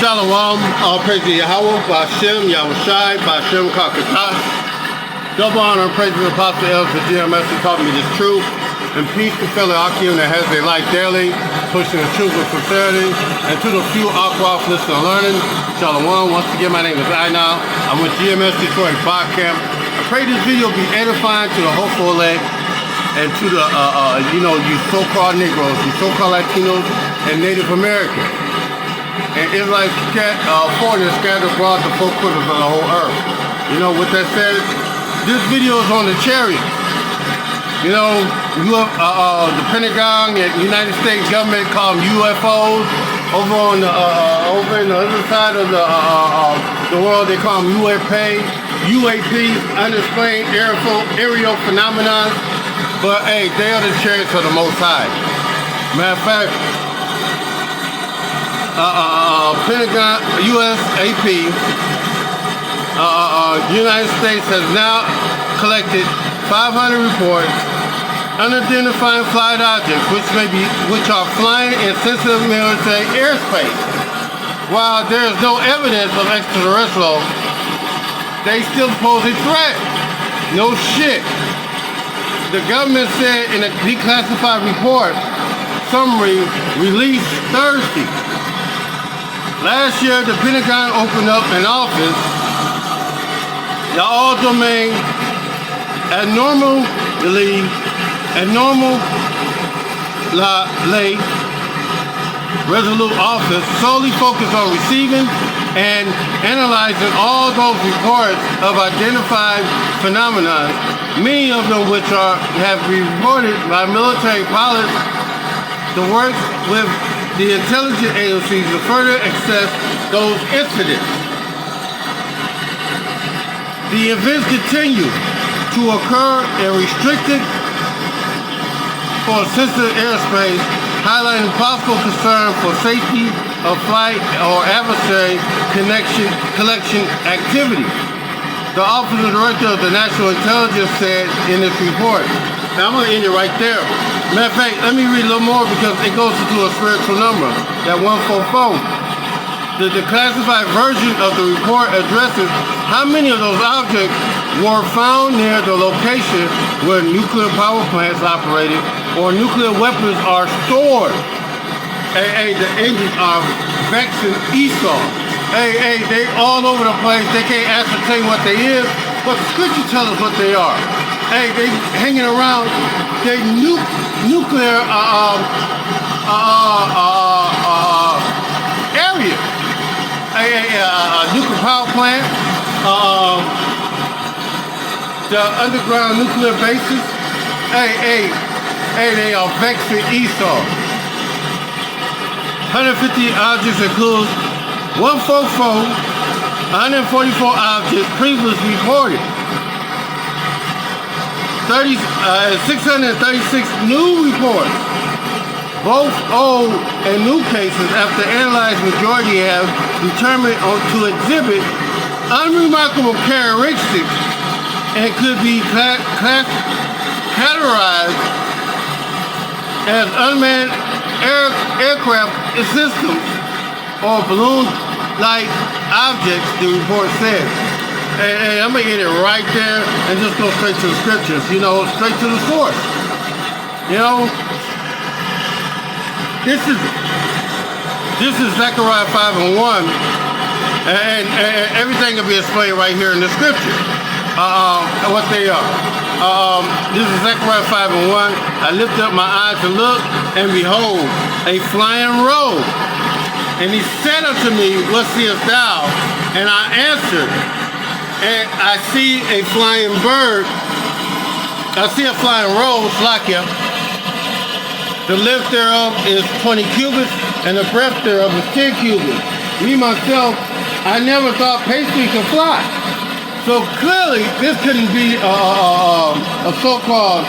Shalom, all praise to Yahawah, Bahasham, Yahawashi, Bahasham, Kakatash. Double honor and praise to the Apostle Elders for GMS who taught me this truth. And peace to fellow Akim that has their life daily, pushing the truth with sincerity. And to the few Aquaf listening and learning, Shalom. Once again, my name is Ina. I'm with GMS Detroit Bahasham. I pray this video be edifying to the hopeful elect and to the, you so-called Negroes, you so-called Latinos, and Native Americans. And Israelites foreigners scattered abroad the four quarters of the whole earth. You know, with that said, this video is on the Chariots. You know, you have the Pentagon and United States government call them UFOs. Over on the over in the other side of the world, they call them UAPs, unexplained aerial phenomenon. But hey, they are the Chariots of the Most High. Matter of fact, Pentagon, USAP, United States has now collected 500 reports unidentified flight objects, which are flying in sensitive military airspace. While there is no evidence of extraterrestrial, they still pose a threat. No shit. The government said in a declassified report summary released Thursday. Last year, the Pentagon opened up an office, the all-domain abnormally resolute office solely focused on receiving and analyzing all those reports of identified phenomena, many of them which have been reported by military pilots. The work with the intelligence agencies to further assess those incidents. The events continue to occur in restricted or sensitive airspace, highlighting possible concern for safety of flight or adversary collection activity. The Office of Director of the National Intelligence said in this report. Now I'm going to end it right there. Matter of fact, let me read a little more because it goes into a spiritual number, that 144. The declassified version of the report addresses how many of those objects were found near the location where nuclear power plants operated or nuclear weapons are stored. The engines are vexing Esau. They all over the place. They can't ascertain what they is, but the scripture tells us what they are. They hanging around. They nuclear area. Nuclear power plant. The underground nuclear bases. They are vexing Esau. 150 objects include 144 objects previously reported. 636 new reports, both old and new cases, after analyzed majority have determined to exhibit unremarkable characteristics and could be categorized as unmanned aircraft systems or balloon-like objects, the report said. And I'm going to get it right there and just go straight to the scriptures, straight to the source. This is Zechariah 5:1, and everything will be explained right here in the scripture, what they are. This is Zechariah 5:1. I lifted up my eyes to look, and behold, a flying robe. And he said unto me, what seest thou? And I answered, and I see a flying bird. I see a flying robe, Slakia. The length thereof is 20 cubits, and the breadth thereof is 10 cubits. Me, myself, I never thought pastry could fly. So clearly, this couldn't be a so-called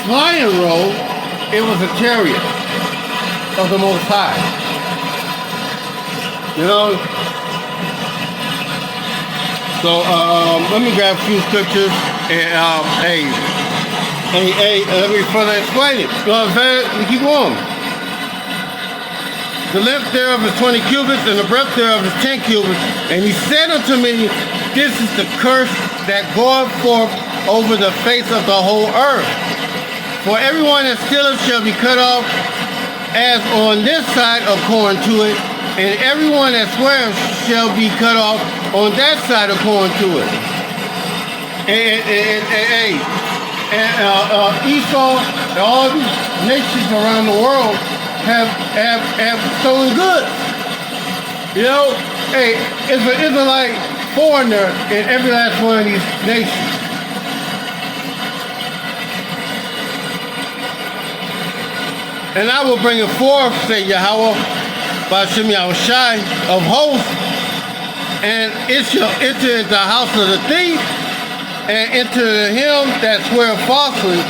flying robe. It was a chariot of the Most High. So let me grab a few scriptures and let me further explain it. Go ahead, keep on. The length thereof is 20 cubits, and the breadth thereof is 10 cubits. And he said unto me, this is the curse that goeth forth over the face of the whole earth. For everyone that stealeth shall be cut off as on this side according to it, and everyone that sweareth shall be cut off on that side according to it. And Esau and all these nations around the world have stolen goods. You know, hey, it's an Israelite foreigner in every last one of these nations. And I will bring it forth, say Yahawah, Bahasham Yahawashi of hosts, and it shall enter into the house of the thief, and enter him that swear falsely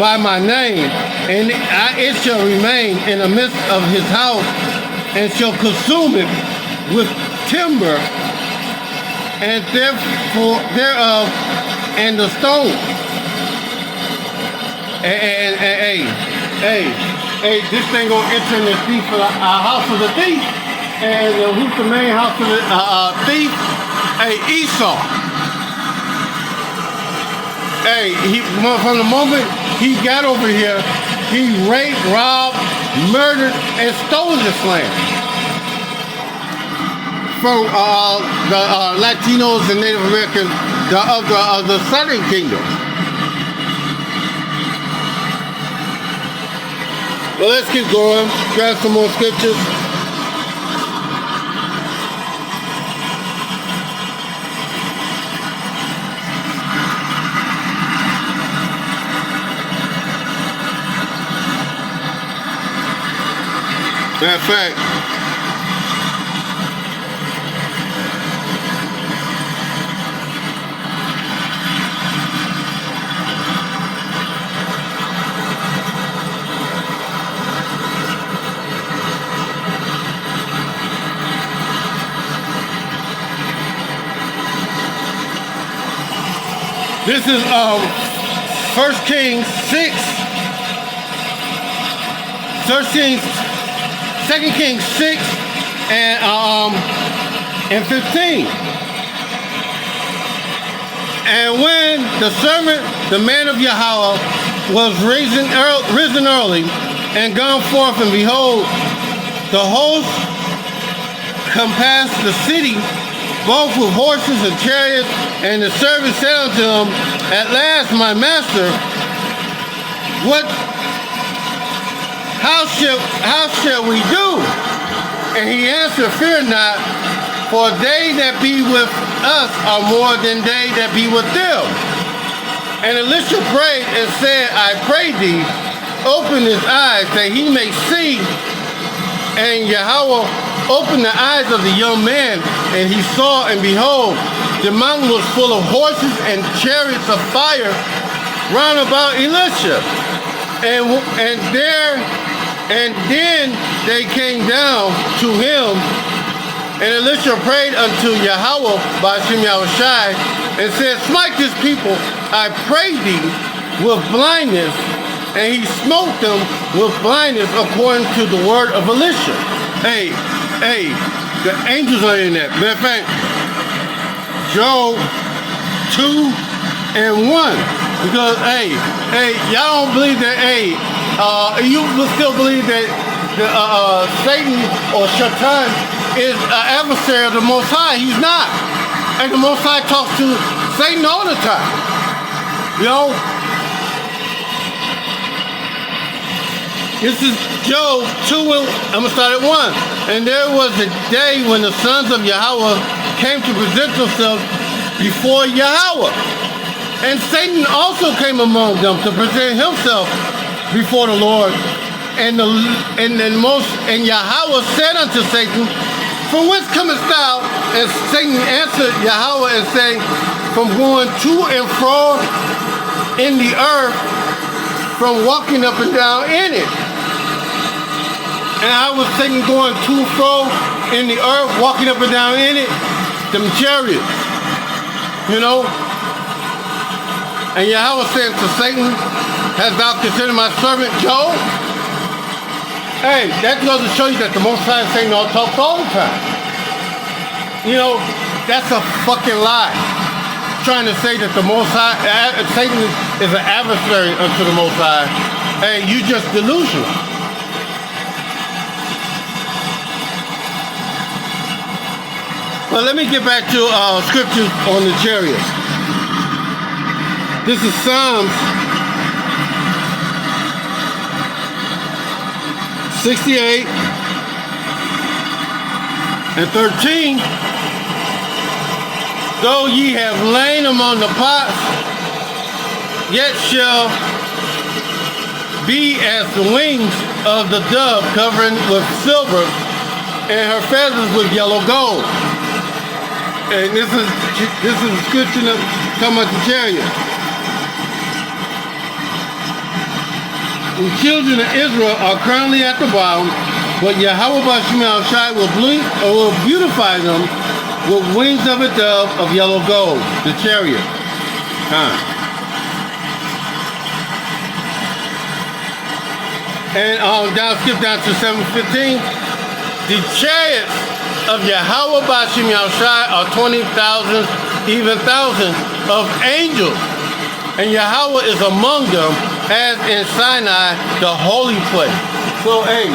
by my name, and it shall remain in the midst of his house, and shall consume it with timber, and thereof, and the stone. Hey, this thing gonna enter in the thief of the house of the thief. And who's the main house of the thief? Hey, Esau. Hey, from the moment he got over here, he raped, robbed, murdered, and stole this land from the Latinos and Native Americans of the Southern Kingdom. Well, let's keep going. Grab some more scriptures. Matter of fact, this is 1 Kings 6, 2 Kings 6 and 15. And when the servant, the man of Yahawah, was risen early and gone forth, and behold, the host compassed the city, both with horses and chariots, and the servant said unto him, at last, my master, how shall we do? And he answered, fear not, for they that be with us are more than they that be with them. And Elisha prayed and said, I pray thee, open his eyes that he may see. And Yahawah opened the eyes of the young man, and he saw, and behold, the mountain was full of horses and chariots of fire round about Elisha. And then they came down to him, and Elisha prayed unto Yahawah Bahasham Yahawashi, and said, smite this people, I pray thee, with blindness. And he smote them with blindness according to the word of Elisha. Hey, the angels are in that. Matter of fact, Job 2 and 1. Because, y'all don't believe that, you will still believe that Satan or Shaitan is an adversary of the Most High. He's not. And the Most High talks to Satan all the time. You know? This is Job 2, I'm going to start at 1. And there was a day when the sons of Yahawah came to present themselves before Yahawah. And Satan also came among them to present himself before the Lord. And Yahawah said unto Satan, from whence comest thou? And Satan answered Yahawah and said, from going to and fro in the earth, from walking up and down in it. And I was Satan going to and fro in the earth, walking up and down in it, them chariots, you know. And Yahawah said to Satan, hast thou considered my servant Job? Hey, that goes to show you that the Most High Satan all talks all the time. You know, that's a fucking lie. Trying to say that the Most High, Satan is an adversary unto the Most High. Hey, you just delusional. Well, let me get back to scriptures on the chariots. This is Psalms 68 and 13. Though ye have lain among the pots, yet shall be as the wings of the dove, covering with silver, and her feathers with yellow gold. And this is a description of talking about the chariot. The children of Israel are currently at the bottom, but Yahawashi will beautify them with wings of a dove of yellow gold, the chariot. And skip down to 7:15. The chariots of Yahawashi are 20,000, even thousands of angels, and Yahawah is among them, as in Sinai, the holy place. So, hey,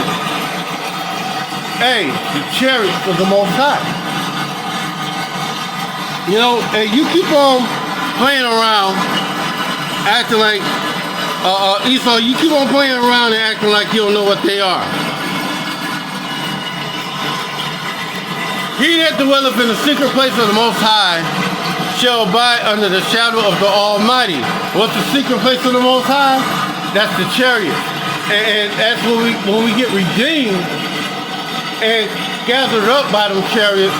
the chariots of the Most High. You know, hey, you keep on playing around, acting like Esau. You keep on playing around and acting like you don't know what they are. He that dwelleth in the secret place of the Most High shall abide under the shadow of the Almighty. What's the secret place of the Most High? That's the chariot. And that's when we get redeemed and gathered up by them chariots.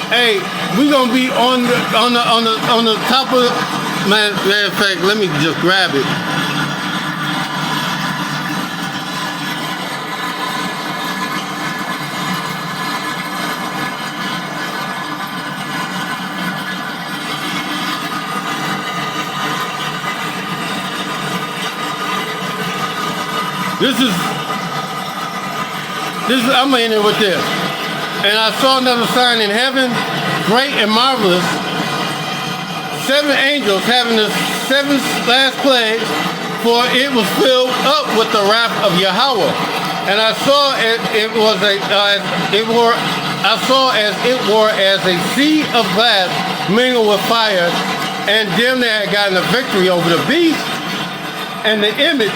Hey, we're gonna be on the top of the, matter of fact, let me just grab it. This is I'm gonna end it with this. And I saw another sign in heaven, great and marvelous, 7 angels having the 7th last plague, for it was filled up with the wrath of Yahawah. And I saw as it were as a sea of glass mingled with fire, and them that had gotten the victory over the beast and the image,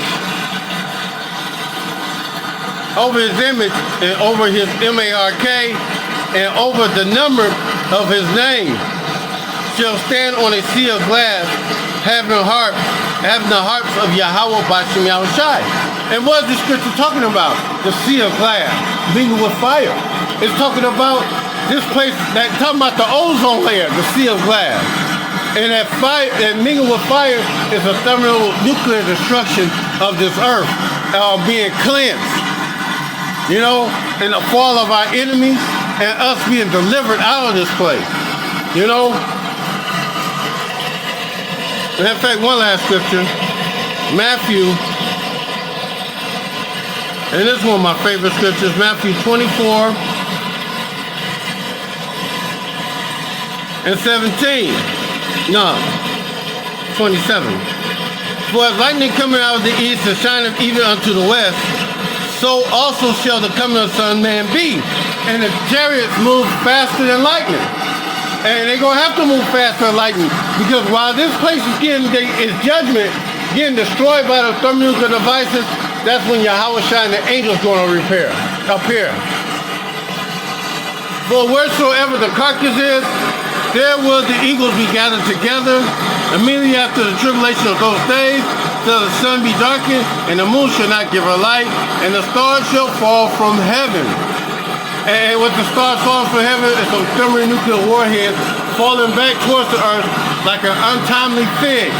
over his image and over his MARK and over the number of his name, shall stand on a sea of glass, having the harps of Yahawah Bahasham Yahawashi. And what is the scripture talking about? The sea of glass, mingled with fire. It's talking about this place, talking about the ozone layer, the sea of glass. And that fire, that mingled with fire, is a thermonuclear destruction of this earth being cleansed. You know, and the fall of our enemies and us being delivered out of this place. You know? And in fact, one last scripture, Matthew, and this is one of my favorite scriptures, Matthew 24 and 17. No, 27. For as lightning coming out of the east and shineth even unto the west, so also shall the coming of the Son of Man be. And the chariots move faster than lightning. And they're going to have to move faster than lightning. Because while this place is getting its judgment, getting destroyed by the thermonuclear devices, that's when Yahawashi and the angels going to appear. For wheresoever the carcass is, there will the eagles be gathered together. Immediately after the tribulation of those days, till the sun be darkened, and the moon shall not give her light, and the stars shall fall from heaven. And with the stars falling from heaven, it's some thermonuclear warheads falling back towards the earth like an untimely fig.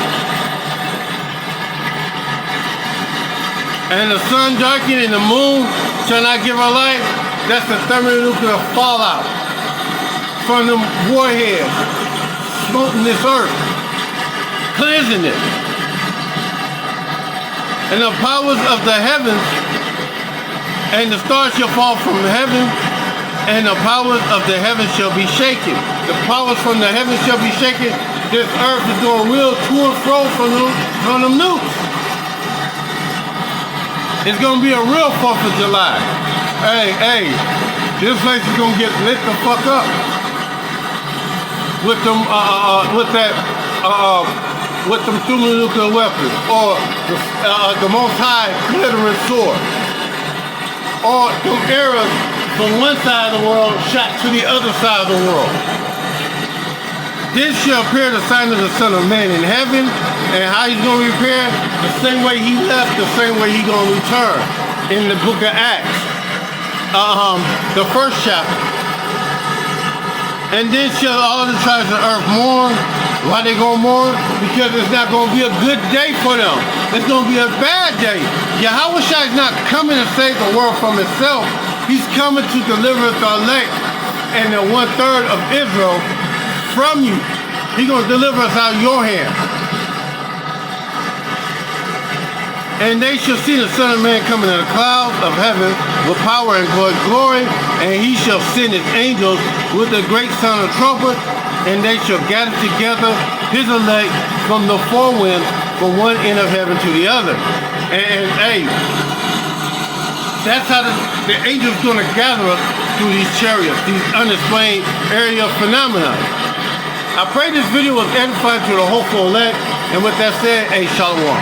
And the sun darkened and the moon shall not give her light. That's the thermonuclear fallout from the warheads smoting this earth, cleansing it. And the powers of the heavens And the stars shall fall from heaven, and the powers of the heavens shall be shaken. The powers from the heavens shall be shaken. This earth is going real to and fro from them nukes. It's going to be a real 4th of July. Hey, this place is going to get lit the fuck up. With them, with them thermonuclear weapons, or the Most High glittering sword, or them arrows from one side of the world shot to the other side of the world. This shall appear the sign of the Son of Man in heaven, and how he's going to repair? The same way he left, the same way he's going to return. In the book of Acts, the 1st chapter. And then shall all the tribes of earth mourn. Why they gonna mourn? Because it's not gonna be a good day for them. It's gonna be a bad day. Yahawashi is not coming to save the world from itself. He's coming to deliver the elect and the 1/3 of Israel from you. He's gonna deliver us out of your hand. And they shall see the Son of Man coming in the clouds of heaven with power and glory, and he shall send his angels with a great sound of trumpet, and they shall gather together his elect from the four winds, from one end of heaven to the other. And hey, that's how the angels going to gather us through these chariots, these unexplained area phenomena. I pray this video was edifying to the hopeful elect, and with that said, hey, shalom.